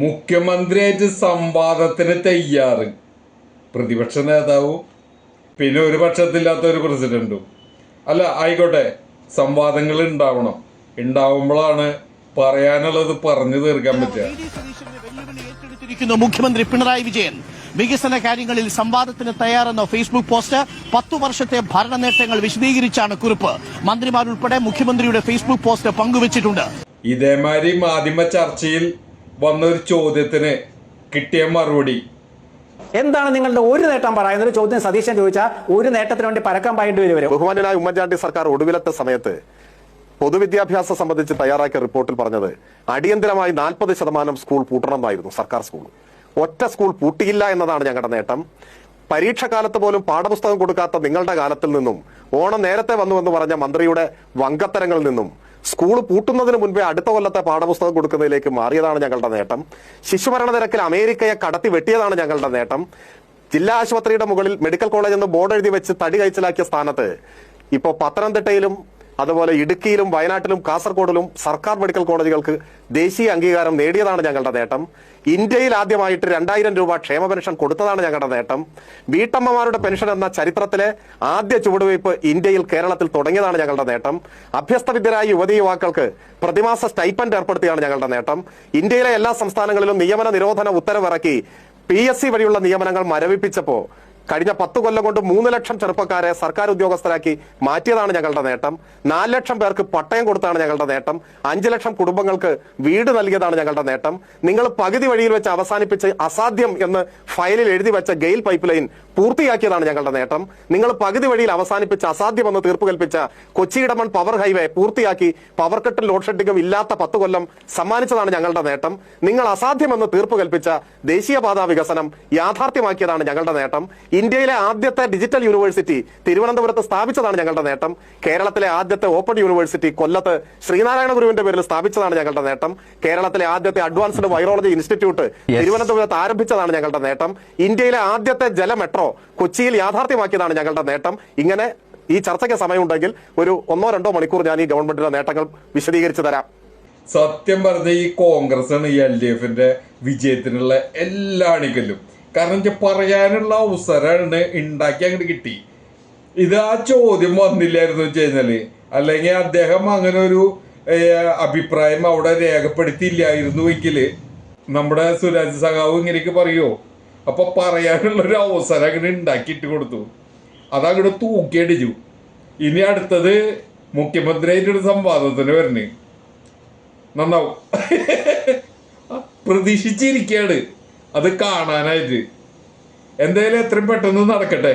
മുഖ്യമന്ത്രിയായിട്ട് സംവാദത്തിന് തയ്യാറ് പ്രതിപക്ഷ നേതാവും പിന്നെ ഒരു പക്ഷത്തില്ലാത്ത ഒരു പ്രസിഡന്റും. അല്ല ആയിക്കോട്ടെ, സംവാദങ്ങൾ ഉണ്ടാവണം. ഉണ്ടാവുമ്പോഴാണ് പറയാനുള്ളത് പറഞ്ഞു തീർക്കാൻ പറ്റുക. മുഖ്യമന്ത്രി പിണറായി വിജയൻ വികസന കാര്യങ്ങളിൽ സംവാദത്തിന് തയ്യാറെന്ന ഫേസ്ബുക്ക് പോസ്റ്റ് 10 വർഷത്തെ ഭരണ നേട്ടങ്ങൾ വിശദീകരിച്ചാണ് കുറിപ്പ്. മന്ത്രിമാരുൾപ്പെടെ മുഖ്യമന്ത്രിയുടെ ഫേസ്ബുക്ക് പോസ്റ്റ് പങ്കുവച്ചിട്ടുണ്ട്. ഇതേമാതിരി മാധ്യമ ചർച്ചയിൽ വന്നൊരു ചോദ്യത്തിന് കിട്ടിയ മറുപടി എന്താണ് നിങ്ങളുടെ ഒരു നേട്ടം പറയുന്നൊരു ചോദ്യം സതീശൻ ചോദിച്ചാൽ ഒരു നേട്ടത്തിന് വേണ്ടി പരക്കം പായിട്ട് വരും. ബഹുമാന്യനായ ഉമ്മൻചാണ്ടി സർക്കാർ ഒടുവിലത്തെ സമയത്ത് പൊതുവിദ്യാഭ്യാസം സംബന്ധിച്ച് തയ്യാറാക്കിയ റിപ്പോർട്ടിൽ പറഞ്ഞത് അടിയന്തരമായി 40% സ്കൂൾ പൂട്ടണമെന്നായിരുന്നു. സർക്കാർ സ്കൂൾ ഒറ്റ സ്കൂൾ പൂട്ടിയില്ല എന്നതാണ് ഞങ്ങളുടെ നേട്ടം. പരീക്ഷക്കാലത്ത് പോലും പാഠപുസ്തകം കൊടുക്കാത്ത നിങ്ങളുടെ കാലത്തിൽ നിന്നും ഓണം നേരത്തെ വന്നുവെന്ന് പറഞ്ഞ മന്ത്രിയുടെ വങ്കത്തരങ്ങളിൽ നിന്നും സ്കൂൾ പൂട്ടുന്നതിന് മുൻപേ അടുത്ത കൊല്ലത്തെ പാഠപുസ്തകം കൊടുക്കുന്നതിലേക്ക് മാറിയതാണ് ഞങ്ങളുടെ നേട്ടം. ശിശുമരണ നിരക്കിൽ അമേരിക്കയെ കടത്തി വെട്ടിയതാണ് ഞങ്ങളുടെ നേട്ടം. ജില്ലാ ആശുപത്രിയുടെ മുകളിൽ മെഡിക്കൽ കോളേജ് എന്ന് ബോർഡ് എഴുതി വെച്ച് തടി കഴിച്ചിലാക്കിയ സ്ഥാനത്ത് ഇപ്പോൾ പത്തനംതിട്ടയിലും അതുപോലെ ഇടുക്കിയിലും വയനാട്ടിലും കാസർഗോഡിലും സർക്കാർ മെഡിക്കൽ കോളേജുകൾക്ക് ദേശീയ അംഗീകാരം നേടിയതാണ് ഞങ്ങളുടെ നേട്ടം. ഇന്ത്യയിൽ ആദ്യമായിട്ട് 2000 രൂപ ക്ഷേമ പെൻഷൻ കൊടുത്തതാണ് ഞങ്ങളുടെ നേട്ടം. വീട്ടമ്മമാരുടെ പെൻഷൻ എന്ന ചരിത്രത്തിലെ ആദ്യ ചുവടുവയ്പ് ഇന്ത്യയിൽ കേരളത്തിൽ തുടങ്ങിയതാണ് ഞങ്ങളുടെ നേട്ടം. അഭ്യസ്തവിദ്യരായ യുവതീ യുവാക്കൾക്ക് പ്രതിമാസ സ്റ്റൈപ്പൻഡ് ഏർപ്പെടുത്തിയാണ് ഞങ്ങളുടെ നേട്ടം. ഇന്ത്യയിലെ എല്ലാ സംസ്ഥാനങ്ങളിലും നിയമന നിരോധന ഉത്തരവിറക്കി PSC വഴിയുള്ള നിയമനങ്ങൾ മരവിപ്പിച്ചപ്പോ കഴിഞ്ഞ 10 കൊല്ലം കൊണ്ട് 3 ലക്ഷം ചെറുപ്പക്കാരെ സർക്കാർ ഉദ്യോഗസ്ഥരാക്കി മാറ്റിയതാണ് ഞങ്ങളുടെ നേട്ടം. 4 ലക്ഷം പേർക്ക് പട്ടയം കൊടുത്താണ് ഞങ്ങളുടെ നേട്ടം. 5 ലക്ഷം കുടുംബങ്ങൾക്ക് വീട് നൽകിയതാണ് ഞങ്ങളുടെ നേട്ടം. നിങ്ങൾ പകുതി വഴിയിൽ വെച്ച് അവസാനിപ്പിച്ച് അസാധ്യം എന്ന് ഫയലിൽ എഴുതി വെച്ച ഗെയിൽ പൈപ്പ് ലൈൻ പൂർത്തിയാക്കിയതാണ് ഞങ്ങളുടെ നേട്ടം. നിങ്ങൾ പകുതി വഴിയിൽ അവസാനിപ്പിച്ച് അസാധ്യമെന്ന് തീർപ്പ് കൽപ്പിച്ച കൊച്ചി ഇടമൺ പവർ ഹൈവേ പൂർത്തിയാക്കി പവർ കട്ടും ലോഡ് ഷെഡിങ്ങും ഇല്ലാത്ത 10 കൊല്ലം സമ്മാനിച്ചതാണ് ഞങ്ങളുടെ നേട്ടം. നിങ്ങൾ അസാധ്യമെന്ന് തീർപ്പ് കൽപ്പിച്ച ദേശീയപാതാ വികസനം യാഥാർത്ഥ്യമാക്കിയതാണ് ഞങ്ങളുടെ നേട്ടം. ഇന്ത്യയിലെ ആദ്യത്തെ ഡിജിറ്റൽ യൂണിവേഴ്സിറ്റി തിരുവനന്തപുരത്ത് സ്ഥാപിച്ചതാണ് ഞങ്ങളുടെ നേട്ടം. കേരളത്തിലെ ആദ്യത്തെ ഓപ്പൺ യൂണിവേഴ്സിറ്റി കൊല്ലത്ത് ശ്രീനാരായണ ഗുരുവിന്റെ പേരിൽ സ്ഥാപിച്ചതാണ് ഞങ്ങളുടെ നേട്ടം. കേരളത്തിലെ ആദ്യത്തെ അഡ്വാൻസ്ഡ് വൈറോളജി ഇൻസ്റ്റിറ്റ്യൂട്ട് തിരുവനന്തപുരത്ത് ആരംഭിച്ചതാണ് ഞങ്ങളുടെ നേട്ടം. ഇന്ത്യയിലെ ആദ്യത്തെ ജല മെട്രോ കൊച്ചിയിൽ യാഥാർത്ഥ്യമാക്കിയതാണ് ഞങ്ങളുടെ നേട്ടം. ഇങ്ങനെ ഈ ചർച്ചയ്ക്ക് സമയമുണ്ടെങ്കിൽ ഒരു 1-2 മണിക്കൂർ ഞാൻ ഈ ഗവൺമെന്റിന്റെ നേട്ടങ്ങൾ വിശദീകരിച്ചു തരാം. സത്യം പറഞ്ഞ ഈ കോൺഗ്രസ് ആണ് ഈ LDFന്റെ വിജയത്തിനുള്ള എല്ലാ അണികല്ലും. കാരണം പറയാനുള്ള അവസരമാണ് ഉണ്ടാക്കി അങ്ങോട്ട് കിട്ടി. ഇത് ആ ചോദ്യം വന്നില്ലായിരുന്നു വെച്ച് കഴിഞ്ഞാല്, അല്ലെങ്കിൽ അദ്ദേഹം അങ്ങനെ ഒരു അഭിപ്രായം അവിടെ രേഖപ്പെടുത്തിയില്ലായിരുന്നുവെങ്കിൽ നമ്മുടെ സുരാജ് സഖാവ് ഇങ്ങനെയൊക്കെ പറയുമോ? അപ്പൊ പറയാനുള്ളൊരു അവസരം അങ്ങനെ ഉണ്ടാക്കിയിട്ട് കൊടുത്തു. അതങ്ങോട്ട് തൂക്കിയടിച്ചു. ഇനി അടുത്തത് മുഖ്യമന്ത്രിയായിട്ടൊരു സംവാദത്തിന് വരണേ നന്നാവും. പ്രതീക്ഷിച്ചിരിക്കുകയാണ് അത് കാണാനായിട്ട്. എന്തായാലും എത്രയും പെട്ടെന്ന് നടക്കട്ടെ.